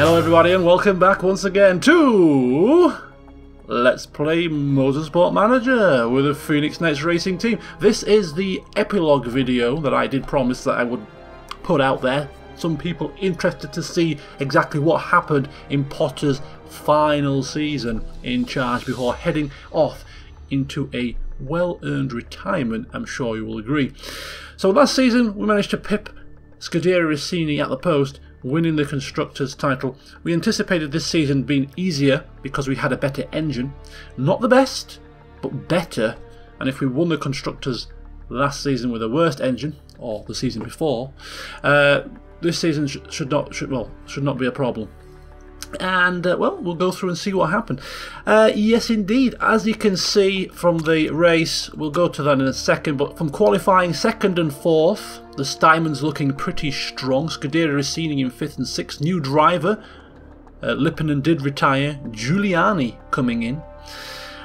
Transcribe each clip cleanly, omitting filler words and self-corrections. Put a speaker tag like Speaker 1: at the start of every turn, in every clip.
Speaker 1: Hello everybody and welcome back once again to Let's Play Motorsport Manager with the Phoenix Knights Racing Team. This is the epilogue video that I did promise that I would put out there. Some people interested to see exactly what happened in Potter's final season in charge before heading off into a well-earned retirement, I'm sure you will agree. So last season we managed to pip Scuderia Rossini at the post, winning the Constructors' title. We anticipated this season being easier because we had a better engine. Not the best, but better. And if we won the Constructors last season with a worse engine, or the season before, this season should not be a problem. And well, we'll go through and see what happened. Yes indeed, as you can see from the race, we'll go to that in a second, but from qualifying second and fourth, the Steimann's looking pretty strong. Scuderia Rossini in 5th and 6th. New driver, Lipponen did retire. Giuliani coming in.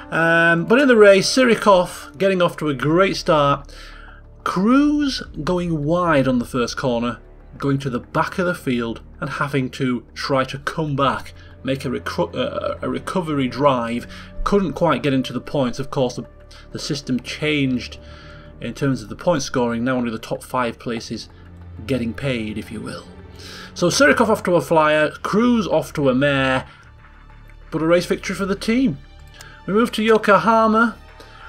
Speaker 1: But in the race, Sirikov getting off to a great start. Cruz going wide on the first corner, going to the back of the field and having to try to come back, make a recovery drive. Couldn't quite get into the points. Of course, the system changed in terms of the point scoring. Now only the top 5 places getting paid, if you will. So Sirikov off to a flyer, Cruz off to a mare, but a race victory for the team. We move to Yokohama,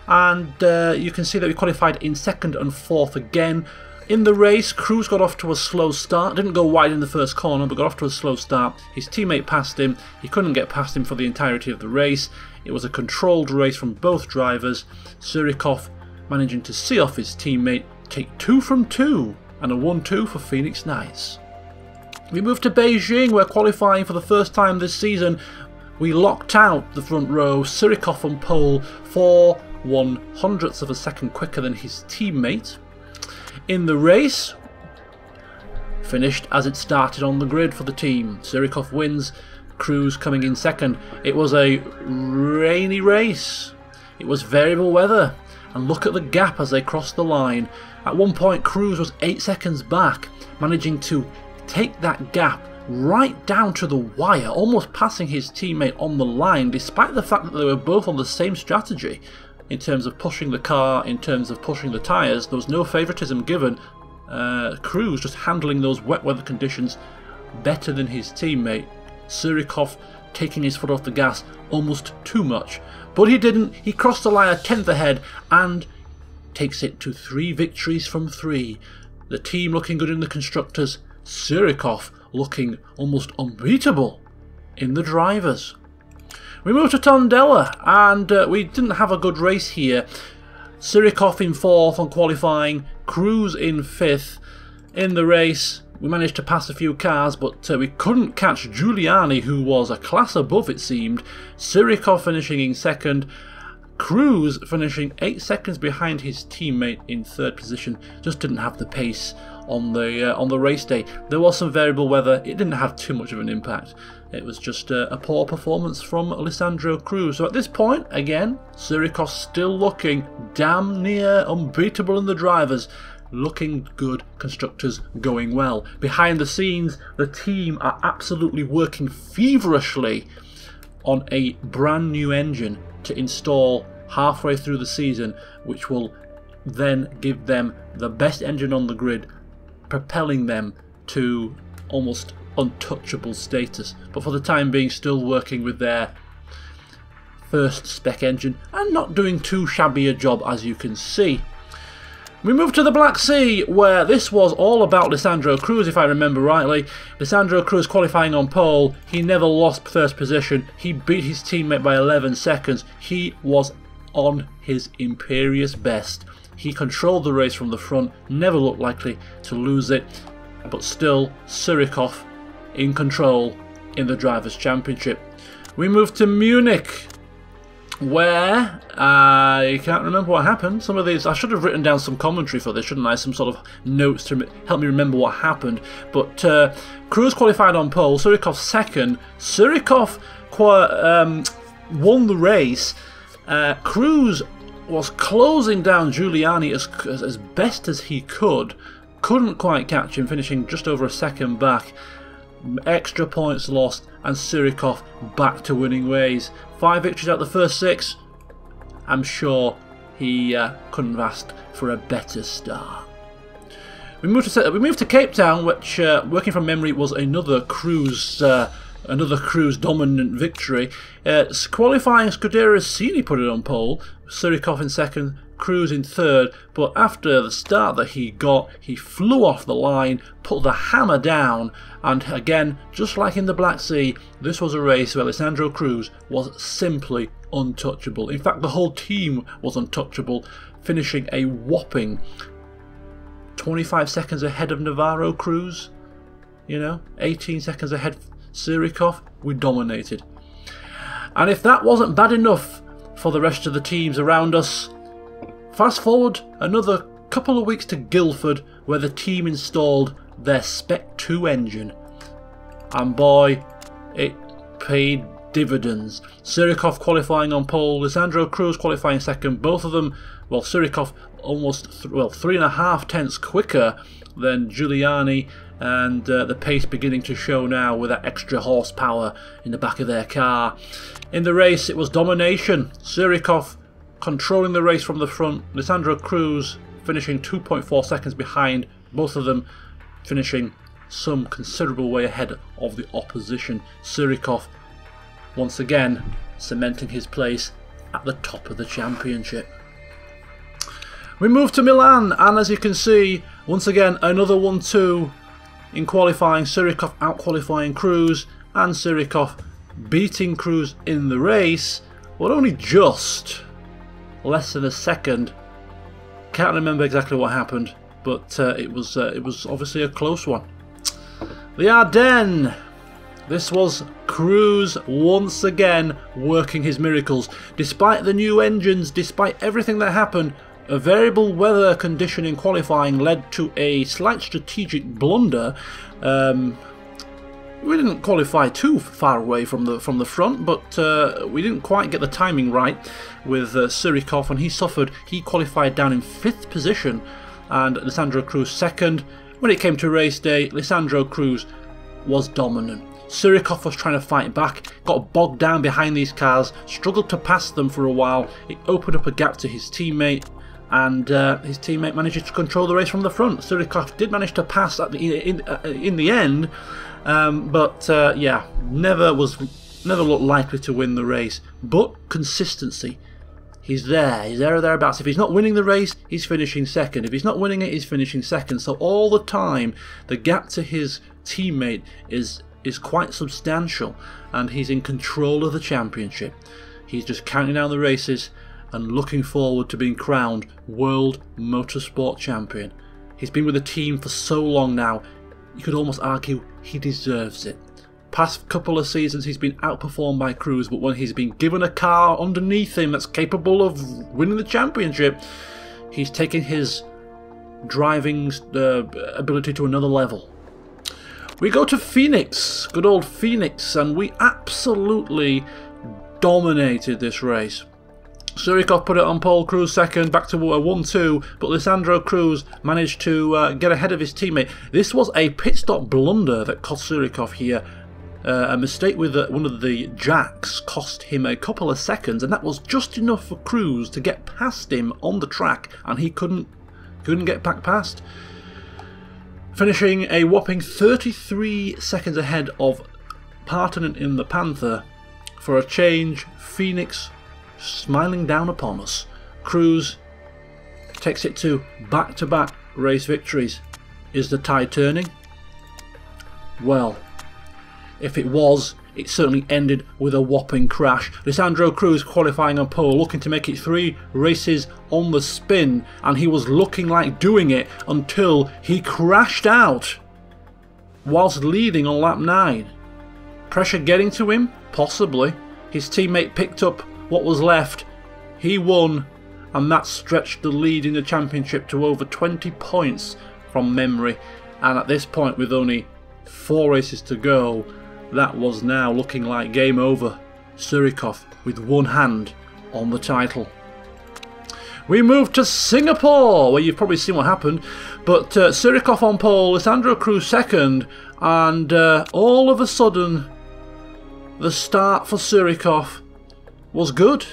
Speaker 1: and you can see that we qualified in 2nd and 4th again. In the race, Cruz got off to a slow start. Didn't go wide in the first corner, but got off to a slow start. His teammate passed him. He couldn't get past him for the entirety of the race. It was a controlled race from both drivers. Sirikov managing to see off his teammate, take 2 from 2, and a 1-2 for Phoenix Knights. We move to Beijing, where qualifying for the first time this season, we locked out the front row. Sirikov on pole, 4/100ths of a second quicker than his teammate. In the race, finished as it started on the grid for the team. Sirikov wins, Cruz coming in second. It was a rainy race. It was variable weather. And look at the gap as they crossed the line. At one point, Cruz was 8 seconds back, managing to take that gap right down to the wire, almost passing his teammate on the line, despite the fact that they were both on the same strategy. In terms of pushing the car, in terms of pushing the tyres, there was no favouritism given. Cruz just handling those wet weather conditions better than his teammate. Sirikov taking his foot off the gas almost too much. But he didn't. He crossed the line a 10th ahead and takes it to 3 victories from 3. The team looking good in the Constructors. Sirikov looking almost unbeatable in the drivers. We moved to Tondela, and we didn't have a good race here. Sirikov in 4th on qualifying, Cruz in 5th. In the race, we managed to pass a few cars, but we couldn't catch Giuliani, who was a class above it seemed. Sirikov finishing in 2nd, Cruz finishing 8 seconds behind his teammate in 3rd position. Just didn't have the pace on the race day. There was some variable weather. It didn't have too much of an impact. It was just a poor performance from Alessandro Cruz. So at this point, again, Sirikov still looking damn near unbeatable in the drivers. Looking good, Constructors going well. Behind the scenes, the team are absolutely working feverishly on a brand new engine to install halfway through the season, which will then give them the best engine on the grid, propelling them to almost untouchable status. But for the time being, still working with their first spec engine and not doing too shabby a job, as you can see. We move to the Black Sea, where this was all about Alessandro Cruz, if I remember rightly. Alessandro Cruz qualifying on pole. He never lost first position. He beat his teammate by 11 seconds. He was on his imperious best. He controlled the race from the front, never looked likely to lose it, but still Sirikov in control in the Drivers' Championship. We move to Munich, where I can't remember what happened. Some of these, I should have written down some commentary for this, shouldn't I? Some sort of notes to help me remember what happened. But Cruz qualified on pole, Sirikov 2nd. Sirikov won the race. Cruz was closing down Giuliani as best as he could. Couldn't quite catch him, finishing just over a second back. extra points lost, and Surikov back to winning ways. 5 victories out of the first 6. I'm sure he couldn't have asked for a better start. We moved to Cape Town, which, working from memory, was another cruise dominant victory. Qualifying, Scuderia Cini put it on pole, Surikov in second, Cruz in third, but after the start that he got, he flew off the line, put the hammer down, and again, just like in the Black Sea, this was a race where Alessandro Cruz was simply untouchable. In fact, the whole team was untouchable, finishing a whopping 25 seconds ahead of Navarro Cruz. You know, 18 seconds ahead of Surikov. We dominated. And if that wasn't bad enough for the rest of the teams around us, fast forward another couple of weeks to Guildford, where the team installed their Spec 2 engine. And boy, it paid dividends. Surikov qualifying on pole, Alessandro Cruz qualifying second, both of them, well, Surikov almost 3.5 tenths quicker than Giuliani, and the pace beginning to show now with that extra horsepower in the back of their car. In the race, it was domination. Surikov controlling the race from the front, Alessandro Cruz finishing 2.4 seconds behind, both of them finishing some considerable way ahead of the opposition. Surikov once again cementing his place at the top of the championship. We move to Milan, and as you can see, once again another 1-2 in qualifying. Surikov out-qualifying Cruz, and Surikov beating Cruz in the race, but only just less than a second. Can't remember exactly what happened, but it was obviously a close one. The Ardennes. This was Cruz once again working his miracles. Despite the new engines, despite everything that happened, a variable weather condition in qualifying led to a slight strategic blunder. We didn't qualify too far away from the front, but we didn't quite get the timing right with Surikov, and he suffered. He qualified down in 5th position, and Alessandro Cruz second. When it came to race day, Alessandro Cruz was dominant. Surikov was trying to fight back, got bogged down behind these cars, struggled to pass them for a while. It opened up a gap to his teammate, and his teammate managed to control the race from the front. Surikov did manage to pass at in the end, but yeah, never looked likely to win the race. But consistency, he's there or thereabouts. If he's not winning the race, he's finishing second. If he's not winning it, he's finishing second. So all the time, the gap to his teammate is quite substantial, and he's in control of the championship. He's just counting down the races and looking forward to being crowned World Motorsport Champion. He's been with the team for so long now, you could almost argue he deserves it. Past couple of seasons he's been outperformed by Cruz, but when he's been given a car underneath him that's capable of winning the championship, he's taken his driving ability to another level. We go to Phoenix, good old Phoenix, and we absolutely dominated this race. Surikov put it on pole, Cruz second, back to a 1-2, but Alessandro Cruz managed to get ahead of his teammate. This was a pit stop blunder that cost Surikov here. A mistake with one of the jacks cost him a couple of seconds, and that was just enough for Cruz to get past him on the track, and he couldn't get back past. Finishing a whopping 33 seconds ahead of Partonen in the Panther. For a change, Phoenix smiling down upon us. Cruz takes it to back-to-back race victories. Is the tide turning? Well, if it was, it certainly ended with a whopping crash. Alessandro Cruz qualifying on pole, looking to make it 3 races on the spin, and he was looking like doing it until he crashed out whilst leading on lap 9. Pressure getting to him? Possibly. His teammate picked up what was left. He won, and that stretched the lead in the championship to over 20 points from memory. And at this point, with only 4 races to go, that was now looking like game over. Surikov with one hand on the title. We move to Singapore, where you've probably seen what happened, but Surikov on pole, Alessandro Cruz second, And all of a sudden, the start for Surikov was good.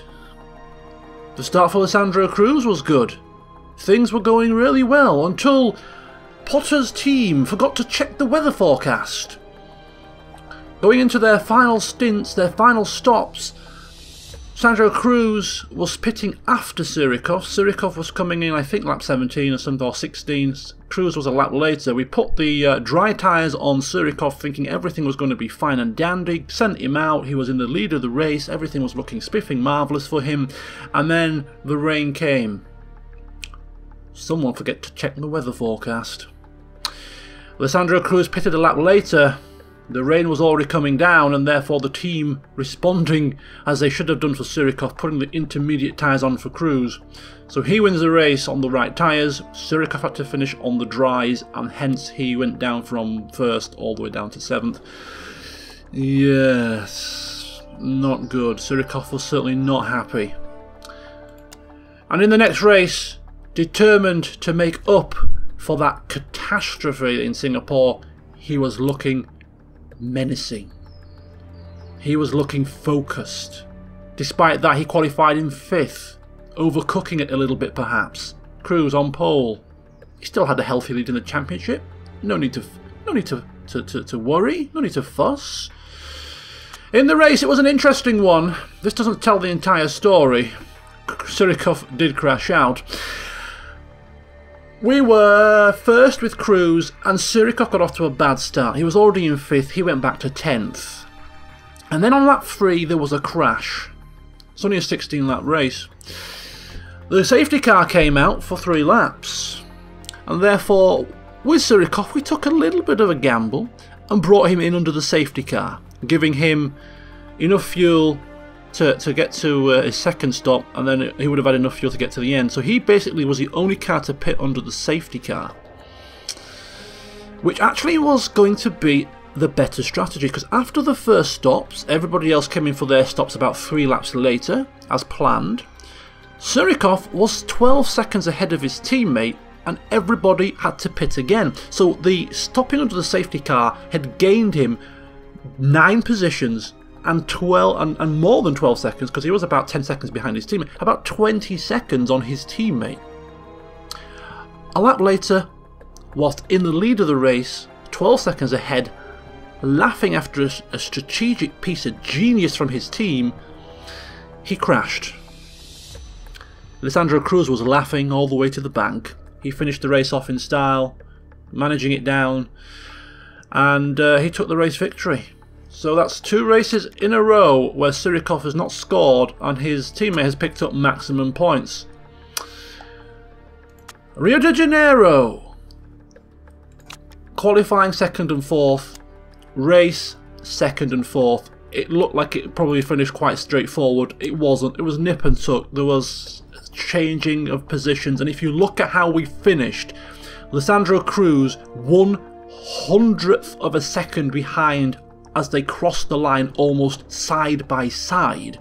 Speaker 1: The start for Alessandro Cruz was good. Things were going really well until Potter's team forgot to check the weather forecast. Going into their final stints, their final stops, Alessandro Cruz was pitting after Surikov. Surikov was coming in, I think, lap 17 or something, or 16. Cruz was a lap later. We put the dry tyres on Surikov thinking everything was going to be fine and dandy. Sent him out. He was in the lead of the race. Everything was looking spiffing marvellous for him. And then the rain came. Someone forget to check the weather forecast. Alessandro Cruz pitted a lap later. The rain was already coming down, and therefore the team responding as they should have done for Surikov, putting the intermediate tyres on for Cruz. So he wins the race on the right tyres. Surikov had to finish on the dries, and hence he went down from first all the way down to 7th. Yes, not good. Surikov was certainly not happy. And in the next race, determined to make up for that catastrophe in Singapore, he was looking menacing. He was looking focused. Despite that, he qualified in 5th, overcooking it a little bit perhaps. Cruz on pole. He still had a healthy lead in the championship. No need to worry. No need to fuss. In the race, it was an interesting one. This doesn't tell the entire story. Surikov did crash out. We were first with Cruz, and Surikov got off to a bad start. He was already in 5th, he went back to 10th. And then on lap 3 there was a crash. It's only a 16-lap race. The safety car came out for 3 laps. And therefore, with Surikov, we took a little bit of a gamble and brought him in under the safety car, giving him enough fuel to get to his second stop, and then he would have had enough fuel to get to the end. So he basically was the only car to pit under the safety car, which actually was going to be the better strategy, because after the first stops, everybody else came in for their stops about 3 laps later, as planned. Surikov was 12 seconds ahead of his teammate, and everybody had to pit again. So the stopping under the safety car had gained him 9 positions, and more than 12 seconds, because he was about 10 seconds behind his teammate, about 20 seconds on his teammate. A lap later, whilst in the lead of the race, 12 seconds ahead, laughing after a strategic piece of genius from his team, he crashed. Alessandro Cruz was laughing all the way to the bank. He finished the race off in style, managing it down, and he took the race victory. So that's 2 races in a row where Surikov has not scored and his teammate has picked up maximum points. Rio de Janeiro. Qualifying 2nd and 4th. Race 2nd and 4th. It looked like it probably finished quite straightforward. It wasn't. It was nip and tuck. There was changing of positions. And if you look at how we finished, Alessandro Cruz 1/100th of a second behind as they crossed the line almost side by side,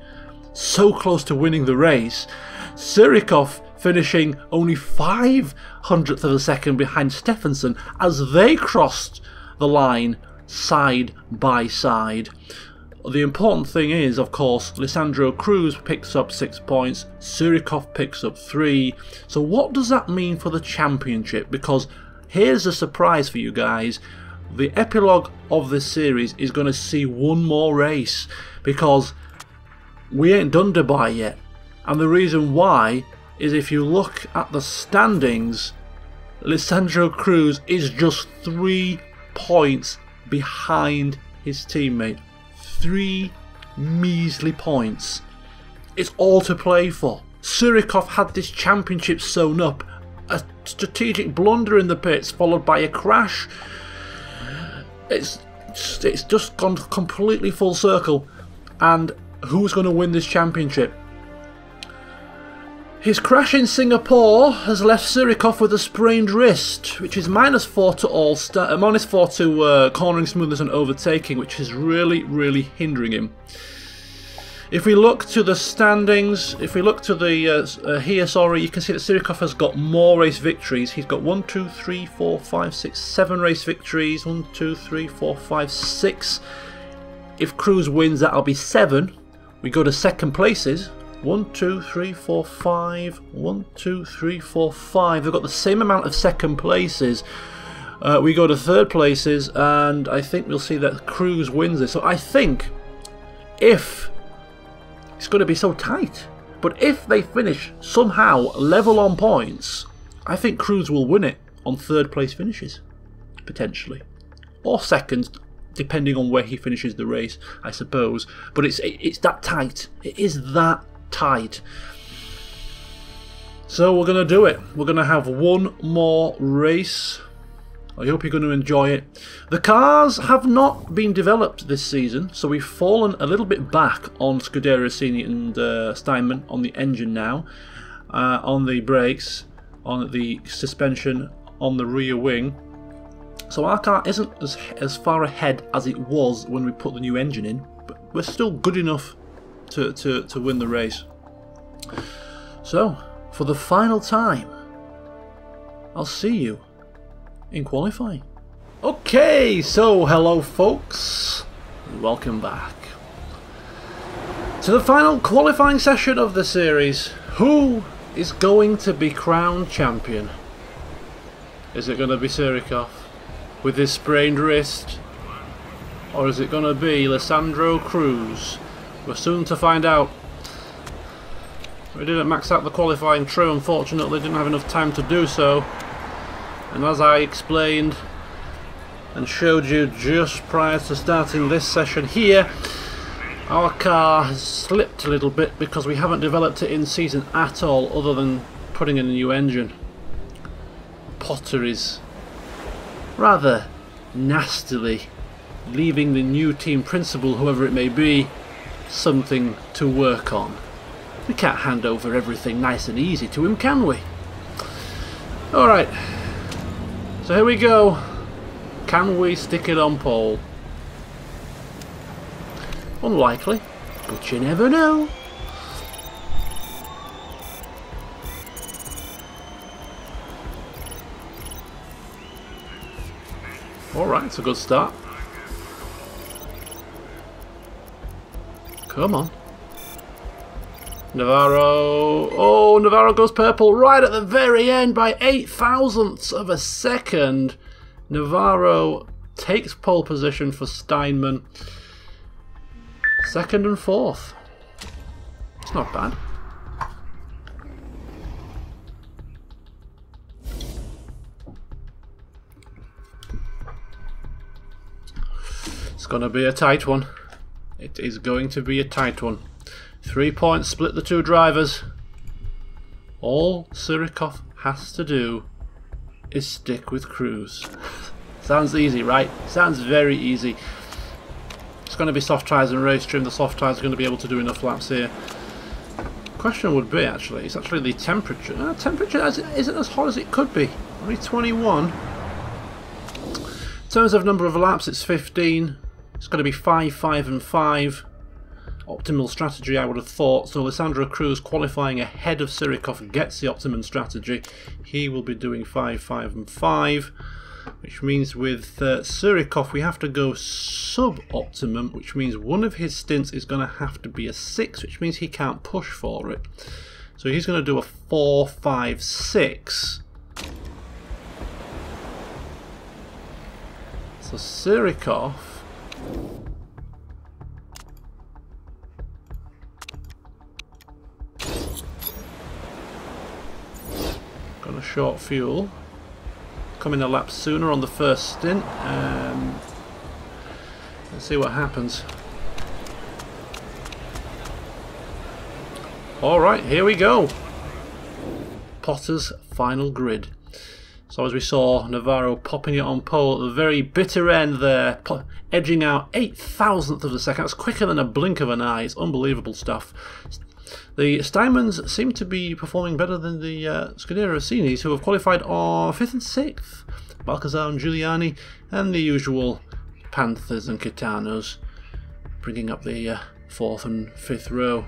Speaker 1: so close to winning the race. Surikov finishing only 5/100th of a second behind Stephenson as they crossed the line side by side. The important thing is, of course, Alessandro Cruz picks up 6 points, Surikov picks up 3. So what does that mean for the championship? Because here's a surprise for you guys. The epilogue of this series is going to see one more race, because we ain't done Dubai yet. And the reason why is, if you look at the standings, Alessandro Cruz is just 3 points behind his teammate. 3 measly points. It's all to play for. Surikov had this championship sewn up. A strategic blunder in the pits followed by a crash. It's just gone completely full circle. And who's going to win this championship? His crash in Singapore has left Surikov with a sprained wrist, which is -4 to -4 to cornering smoothness and overtaking, which is really hindering him. If we look to the standings, if we look to the here, sorry, you can see that Sirikov has got more race victories. He's got 1, 2, 3, 4, 5, 6, 7 race victories. 1, 2, 3, 4, 5, 6. If Cruz wins, that'll be 7. We go to second places. 1, 2, 3, 4, 5. 1, 2, 3, 4, 5. They've got the same amount of second places. We go to third places, and I think we'll see that Cruz wins this. So I think if it's going to be so tight, but if they finish somehow level on points, I think Cruz will win it on third place finishes, potentially, or second, depending on where he finishes the race, I suppose. But it's that tight. It is that tight. So we're going to do it. We're going to have one more race. I hope you're going to enjoy it. The cars have not been developed this season, so we've fallen a little bit back on Scuderia Rossini and Steinman on the engine now, on the brakes, on the suspension, on the rear wing. So our car isn't as far ahead as it was when we put the new engine in, but we're still good enough to win the race. So, for the final time, I'll see you in qualifying. Okay, so hello folks, welcome back to the final qualifying session of the series. Who is going to be crowned champion? Is it going to be Sirikov with his sprained wrist, or is it going to be Alessandro Cruz? We're soon to find out. We didn't max out the qualifying true, unfortunately, didn't have enough time to do so. And as I explained and showed you just prior to starting this session here, our car has slipped a little bit because we haven't developed it in season at all, other than putting in a new engine. Potter is rather nastily leaving the new team principal, whoever it may be, something to work on. We can't hand over everything nice and easy to him, can we? Alright. So here we go. Can we stick it on pole? Unlikely, but you never know. Alright, it's a good start. Come on. Navarro. Oh, Navarro goes purple right at the very end by 0.008 of a second. Navarro takes pole position for Steinman. Second and fourth. It's not bad. It's going to be a tight one. It is going to be a tight one. 3 points split the two drivers. All Sirikov has to do is stick with Cruz. Sounds easy, right? Sounds very easy. It's going to be soft tyres and race trim. The soft tyres are going to be able to do enough laps here. Question would be, actually, it's actually the temperature. Temperature isn't as hot as it could be. Only 21. In terms of number of laps, it's 15. It's going to be 5, 5 and 5. Optimal strategy, I would have thought. So Alessandro Cruz qualifying ahead of Sirikov gets the optimum strategy. He will be doing 5, 5 and 5, which means with Sirikov we have to go sub-optimum, which means one of his stints is going to have to be a 6, which means he can't push for it. So he's going to do a 4, 5, 6. So Sirikov got a short fuel, coming a lap sooner on the first stint. Let's see what happens. Alright, here we go. Potter's final grid. So as we saw, Navarro popping it on pole at the very bitter end there, edging out 0.008 of a second. That's quicker than a blink of an eye. It's unbelievable stuff. The Steinmans seem to be performing better than the Scuderia Rossinis, who have qualified on 5th and 6th. Balcazar and Giuliani, and the usual Panthers and Gitanos, bringing up the 4th and 5th row.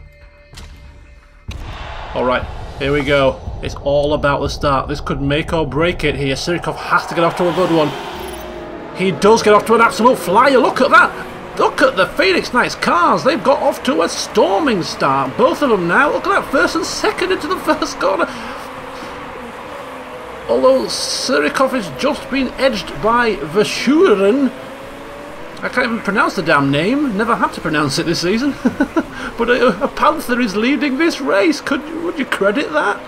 Speaker 1: Alright, here we go. It's all about the start. This could make or break it here. Sirikov has to get off to a good one. He does get off to an absolute flyer. Look at that. Look at the Phoenix Knights cars. They've got off to a storming start. Both of them now. Look at that. First and second into the first corner. Although Sirikov has just been edged by Verschuren. I can't even pronounce the damn name. Never had to pronounce it this season. But a Panther is leading this race. Would you credit that?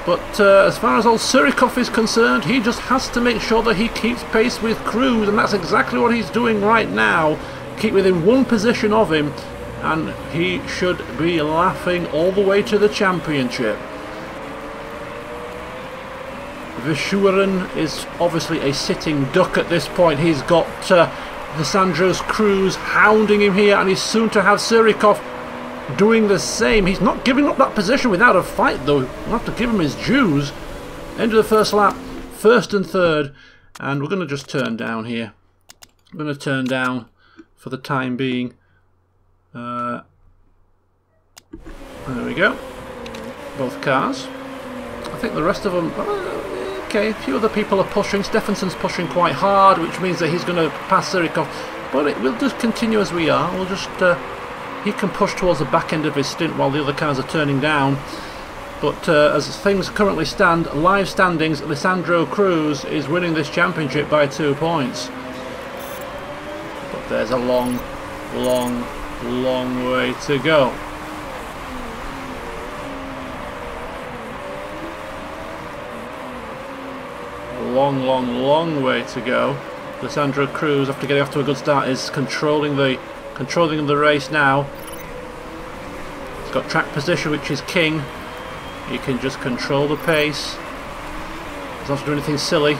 Speaker 1: But as far as old Sirikov is concerned, he just has to make sure that he keeps pace with Cruz, and that's exactly what he's doing right now. Keep within one position of him, and he should be laughing all the way to the championship. Verschuren is obviously a sitting duck at this point. He's got Lissandro's Cruz hounding him here, and he's soon to have Sirikov doing the same. He's not giving up that position without a fight, though. We'll have to give him his dues. End of the first lap, 1st and 3rd, and we're going to just turn down here. We're going to turn down for the time being. There we go. Both cars. I think the rest of them... okay, a few other people are pushing. Stephenson's pushing quite hard, which means that he's going to pass Sirikov. But we'll just continue as we are. We'll just... he can push towards the back end of his stint while the other cars are turning down. But as things currently stand, live standings, Lissandro Cruz is winning this championship by 2 points. But there's a long, long, long way to go. A long, long, long way to go. Lissandro Cruz, after getting off to a good start, is controlling the race now. He's got track position, which is king. He can just control the pace. He's not doing anything silly.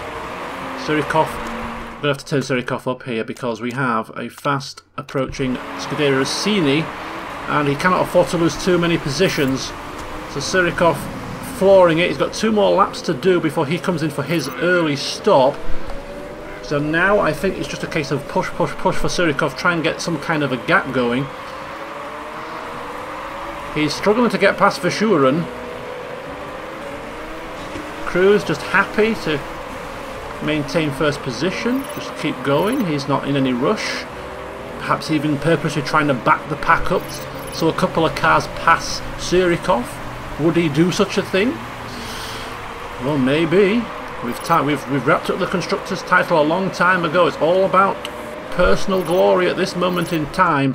Speaker 1: Sirikov, I'm going to have to turn Sirikov up here because we have a fast approaching Scuderia Rossini, and he cannot afford to lose too many positions. So Sirikov flooring it. He's got 2 more laps to do before he comes in for his early stop. So now I think it's just a case of push, push, push for Sirikov, try and get some kind of a gap going. He's struggling to get past Verschuren. Cruz just happy to maintain first position, just keep going. He's not in any rush. Perhaps even purposely trying to back the pack up so a couple of cars pass Sirikov. Would he do such a thing? Well, maybe. We've wrapped up the Constructors' title a long time ago. It's all about personal glory at this moment in time.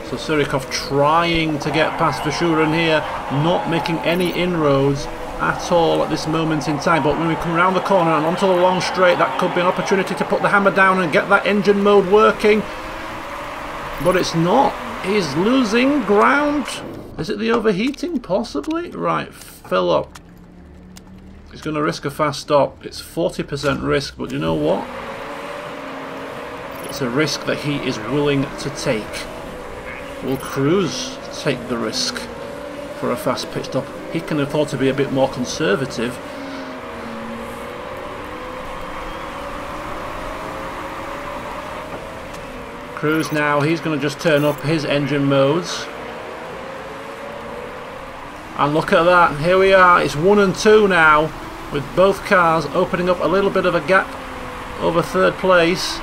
Speaker 1: So Sirikov trying to get past Verschuren here, not making any inroads at all at this moment in time. But when we come around the corner and onto the long straight, that could be an opportunity to put the hammer down and get that engine mode working. But it's not. He's losing ground. Is it the overheating? Possibly? Right, fill up. He's going to risk a fast stop. It's 40% risk, but you know what? It's a risk that he is willing to take. Will Cruz take the risk for a fast pit stop? He can afford to be a bit more conservative. Cruz now, he's going to just turn up his engine modes. And look at that, here we are, it's 1 and 2 now, with both cars opening up a little bit of a gap over 3rd place.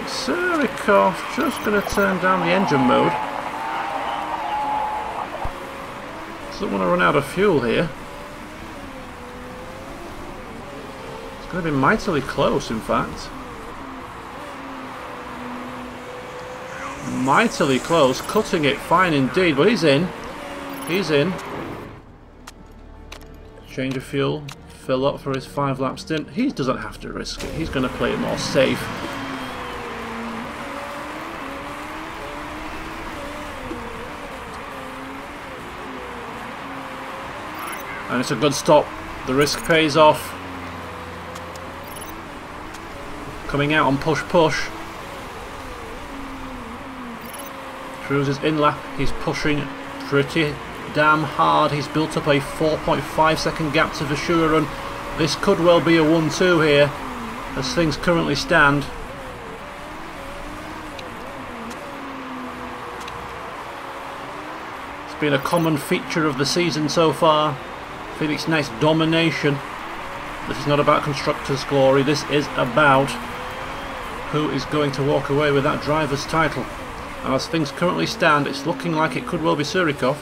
Speaker 1: Sirikov just going to turn down the engine mode. Doesn't want to run out of fuel here. It's going to be mightily close, in fact. Mightily close, cutting it fine indeed, but he's in. He's in. Change of fuel, fill up for his 5-lap stint. He doesn't have to risk it, he's going to play it more safe. And it's a good stop, the risk pays off. Coming out on push push. Cruz is in lap, he's pushing pretty damn hard. He's built up a 4.5 second gap to Verschuren. This could well be a 1-2 here, as things currently stand. It's been a common feature of the season so far. Phoenix Knight's domination. This is not about Constructors' glory, this is about who is going to walk away with that driver's title. And as things currently stand, it's looking like it could well be Surikov.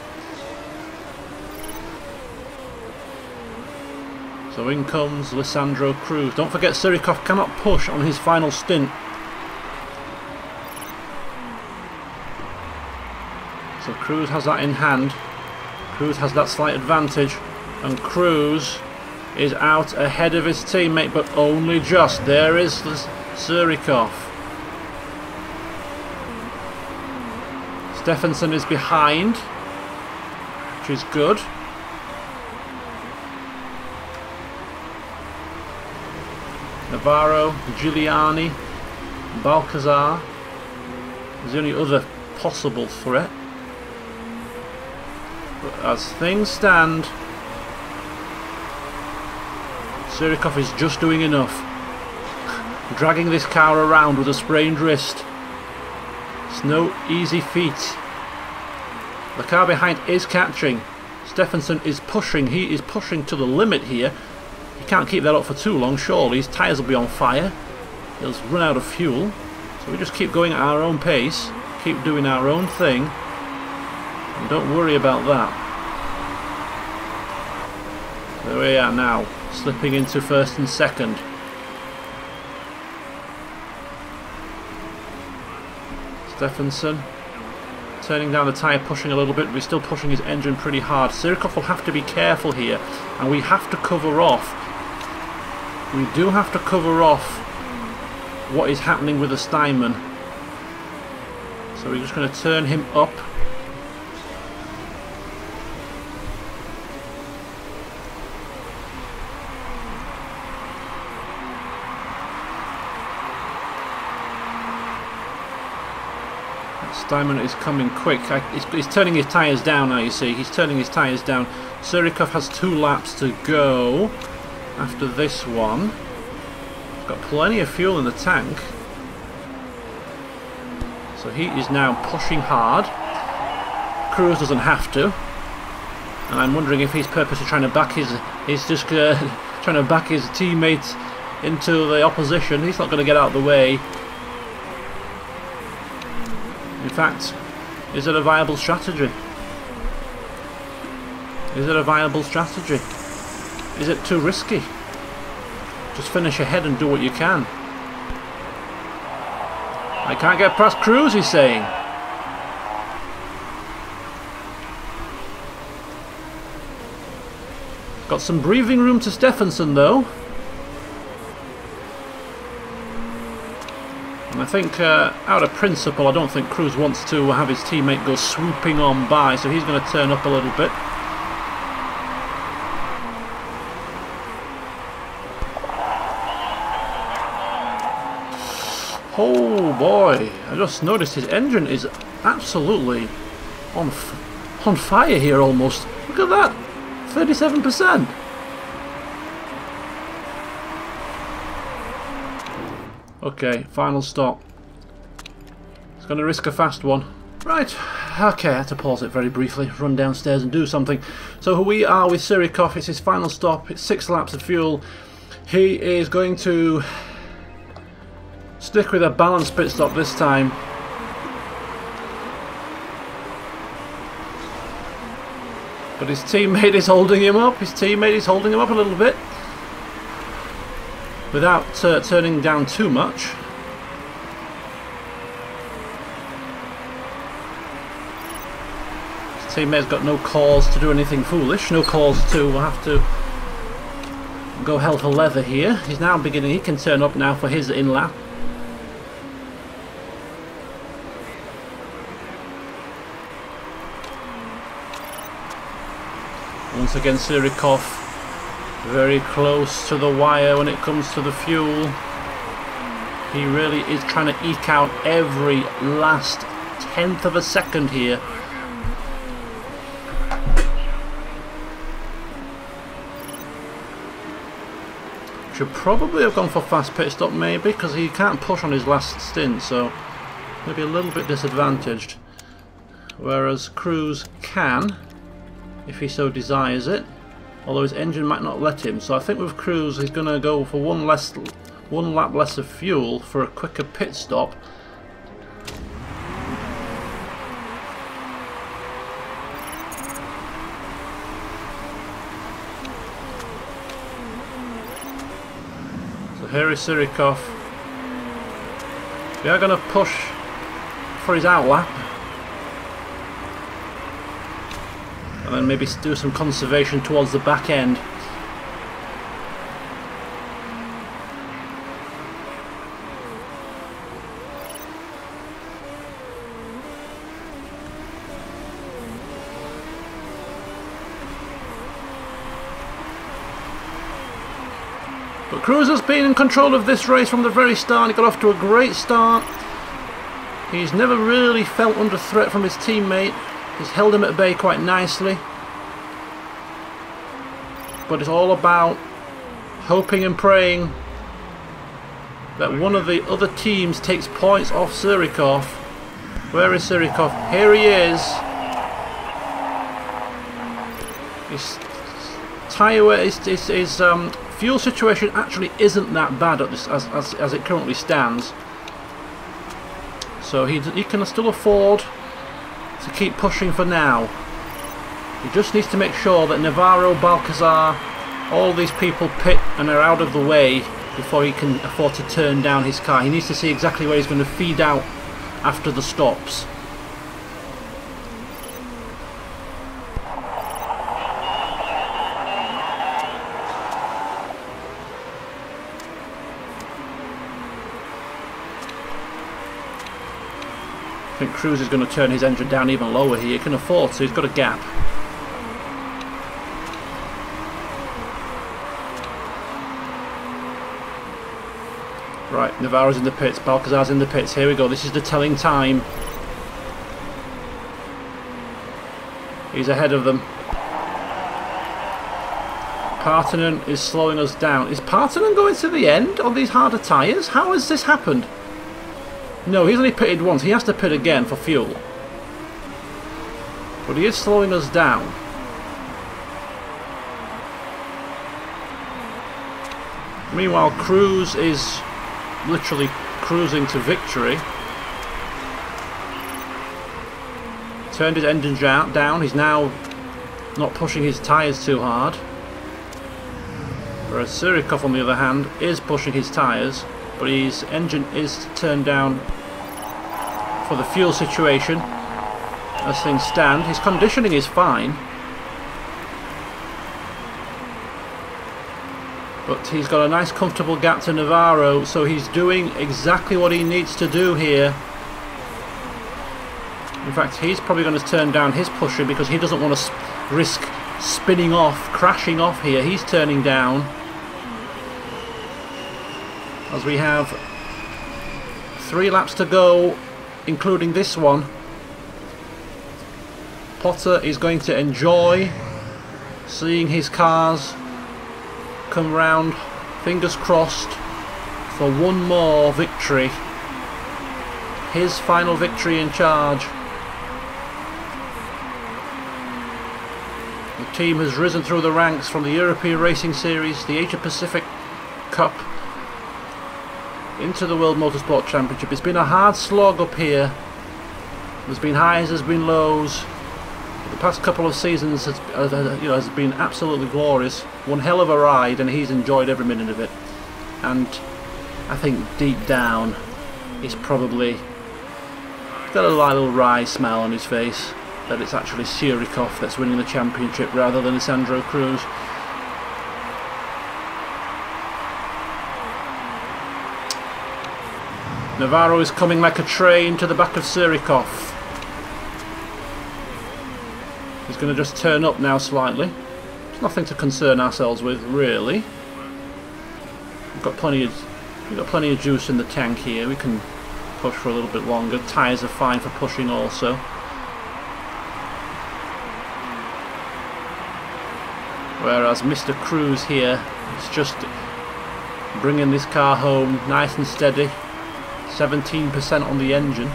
Speaker 1: So in comes Lissandro Cruz. Don't forget, Surikov cannot push on his final stint. So Cruz has that in hand. Cruz has that slight advantage. And Cruz is out ahead of his teammate, but only just. There is Surikov. Stephenson is behind, which is good. Navarro, Giuliani, Balcazar is the only other possible threat. But as things stand, Surikov is just doing enough. Dragging this car around with a sprained wrist. It's no easy feat. The car behind is catching. Stephenson is pushing. He is pushing to the limit here. He can't keep that up for too long, surely. His tyres will be on fire. He'll run out of fuel. So we just keep going at our own pace. Keep doing our own thing. And don't worry about that. There we are now. Slipping into first and second. Stephenson turning down the tyre, pushing a little bit, but he's still pushing his engine pretty hard. Surikov will have to be careful here, and we have to cover off. We do have to cover off what is happening with the Steinman. So we're just going to turn him up. Steinman is coming quick. He's turning his tyres down now, you see. He's turning his tyres down. Surikov has 2 laps to go after this one. He's got plenty of fuel in the tank. So he is now pushing hard. Cruz doesn't have to. And I'm wondering if he's purposely trying to back he's just trying to back his teammates into the opposition. He's not going to get out of the way. In fact, is it a viable strategy? Is it a viable strategy? Is it too risky? Just finish ahead and do what you can. I can't get past Cruz, he's saying. Got some breathing room to Stephenson though. And I think out of principle, I don't think Cruz wants to have his teammate go swooping on by, so he's going to turn up a little bit. Oh boy, I just noticed his engine is absolutely on fire here almost. Look at that, 37%. Okay, final stop. It's going to risk a fast one. Right, okay, I had to pause it very briefly, run downstairs and do something. So we are with Surikov, it's his final stop, it's 6 laps of fuel. He is going to stick with a balanced pit stop this time. But his teammate is holding him up, a little bit. Without turning down too much. His teammate's got no cause to do anything foolish, no cause to have to go hell for leather here. He's now beginning, he can turn up now for his in-lap. Once again Surikov very close to the wire when it comes to the fuel. He really is trying to eke out every last tenth of a second here. should probably have gone for fast pit stop maybe, because he can't push on his last stint, so maybe a little bit disadvantaged. Whereas Cruz can, if he so desires it, although his engine might not let him. So I think with Cruz he's going to go for one lap less of fuel for a quicker pit stop. So here is Sirikov. We are going to push for his outlap. And then maybe do some conservation towards the back end. But Cruz has been in control of this race from the very start. He got off to a great start. He's never really felt under threat from his teammate. He's held him at bay quite nicely. But it's all about hoping and praying that one of the other teams takes points off Sirikov. Where is Sirikov? Here he is. His fuel situation actually isn't that bad at this, as it currently stands. So he can still afford to keep pushing for now. He just needs to make sure that Navarro, Balcazar, all these people pit and are out of the way before he can afford to turn down his car. He needs to see exactly where he's going to feed out after the stops. I think Cruz is going to turn his engine down even lower here. He can afford to, he's got a gap. Right, Navarro's in the pits, Balcazar's in the pits. Here we go, this is the telling time. He's ahead of them. Partanen is slowing us down. Is Partanen going to the end on these harder tyres? How has this happened? No, he's only pitted once. He has to pit again for fuel. But he is slowing us down. Meanwhile, Cruz is literally cruising to victory. Turned his engine down. He's now not pushing his tyres too hard. Whereas Sirikov, on the other hand, is pushing his tyres, but his engine is turned down for the fuel situation as things stand. His conditioning is fine, but he's got a nice comfortable gap to Navarro, so he's doing exactly what he needs to do here. In fact, he's probably going to turn down his pushing because he doesn't want to risk spinning off, crashing off here. He's turning down as we have 3 laps to go, including this one. Potter is going to enjoy seeing his cars come round, fingers crossed, for one more victory. His final victory in charge. The team has risen through the ranks from the European Racing Series, the Asia Pacific Cup, into the World Motorsport Championship. It's been a hard slog up here. There's been highs, there's been lows. The past couple of seasons has been absolutely glorious. One hell of a ride, and he's enjoyed every minute of it. And I think deep down, he's probably got a little wry smile on his face that it's actually Sirikov that's winning the championship rather than Alessandro Cruz. Navarro is coming like a train to the back of Sirikov. He's going to just turn up now slightly. There's nothing to concern ourselves with, really. We've got plenty of juice in the tank here. We can push for a little bit longer. Tyres are fine for pushing also. Whereas Mr. Cruz here is just bringing this car home nice and steady. 17% on the engine.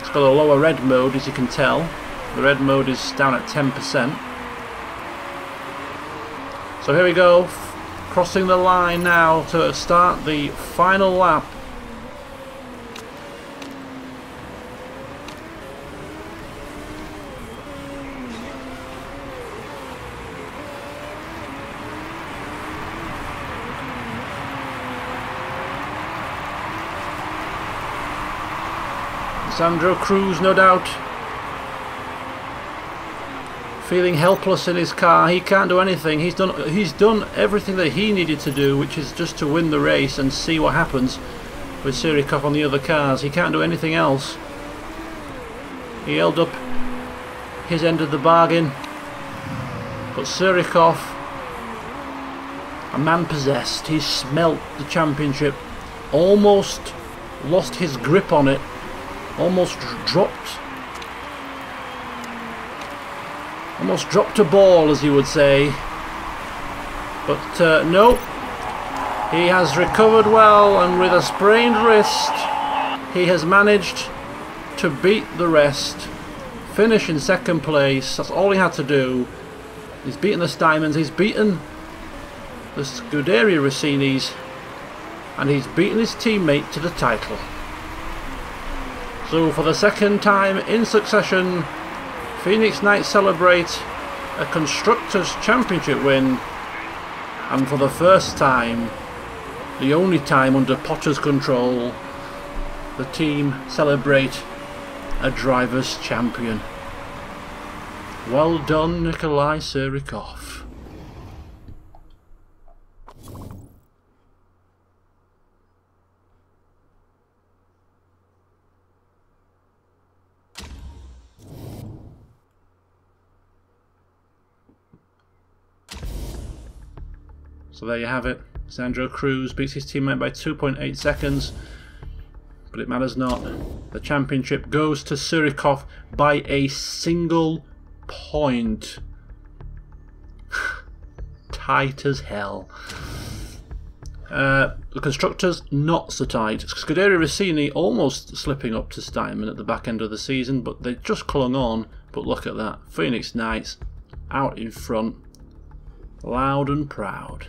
Speaker 1: It's got a lower red mode, as you can tell. The red mode is down at 10%. So here we go, crossing the line now to start the final lap. Sandro Cruz, no doubt, feeling helpless in his car. He can't do anything. He's done everything that he needed to do, which is just to win the race and see what happens with Surikov on the other cars. He can't do anything else. He held up his end of the bargain, but Surikov, a man possessed, he smelt the championship, almost lost his grip on it, almost dropped a ball, as you would say, but no, he has recovered well, and with a sprained wrist he has managed to beat the rest, finish in second place. That's all he had to do. He's beaten the Steimans, he's beaten the Scuderia Rossinis, and he's beaten his teammate to the title. So for the second time in succession, Phoenix Knights celebrate a Constructors' Championship win, and for the first time, the only time under Potter's control, the team celebrate a Drivers' Champion. Well done, Nikolai Surikov. So there you have it. Sandro Cruz beats his teammate by 2.8 seconds. But it matters not. The championship goes to Surikov by a single point. Tight as hell. The constructors, not so tight. Scuderia Rossini almost slipping up to Steinman at the back end of the season, but they just clung on. But look at that. Phoenix Knights out in front. Loud and proud.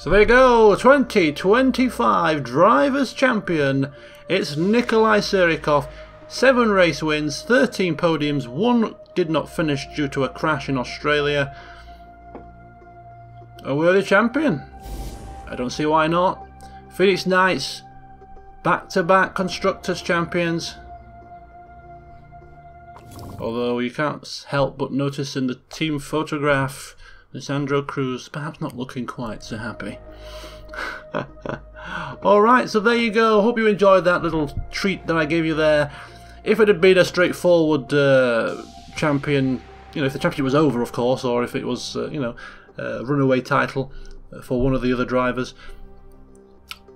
Speaker 1: So there you go, 2025 Drivers' Champion. It's Nikolai Surikov. 7 race wins, 13 podiums, 1 did not finish due to a crash in Australia. A worthy champion. I don't see why not. Phoenix Knights, back-to-back Constructors' Champions. Although you can't help but notice in the team photograph, Sandro Cruz perhaps not looking quite so happy. Alright, so there you go. Hope you enjoyed that little treat that I gave you there. If it had been a straightforward champion, you know, if the championship was over, of course, or if it was, you know, a runaway title for one of the other drivers,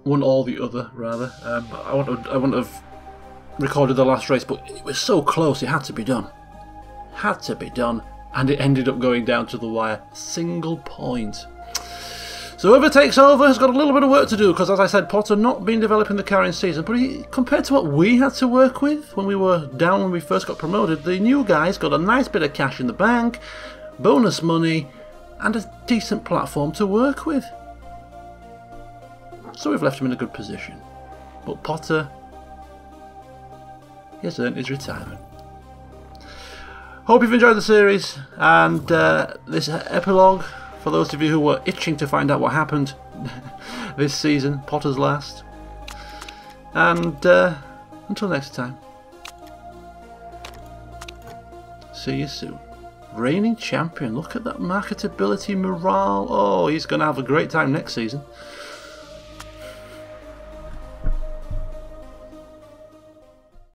Speaker 1: one or the other, rather, I wouldn't have recorded the last race, but it was so close, it had to be done. Had to be done. And it ended up going down to the wire. Single point. So whoever takes over has got a little bit of work to do, because as I said, Potter not been developing the car in season, but compared to what we had to work with when we were down when we first got promoted, the new guys got a nice bit of cash in the bank, bonus money, and a decent platform to work with. So we've left him in a good position. But Potter, he has earned his retirement. Hope you've enjoyed the series, and this epilogue, for those of you who were itching to find out what happened this season, Potter's last. And until next time, see you soon. Reigning champion, look at that marketability, morale. Oh, he's going to have a great time next season.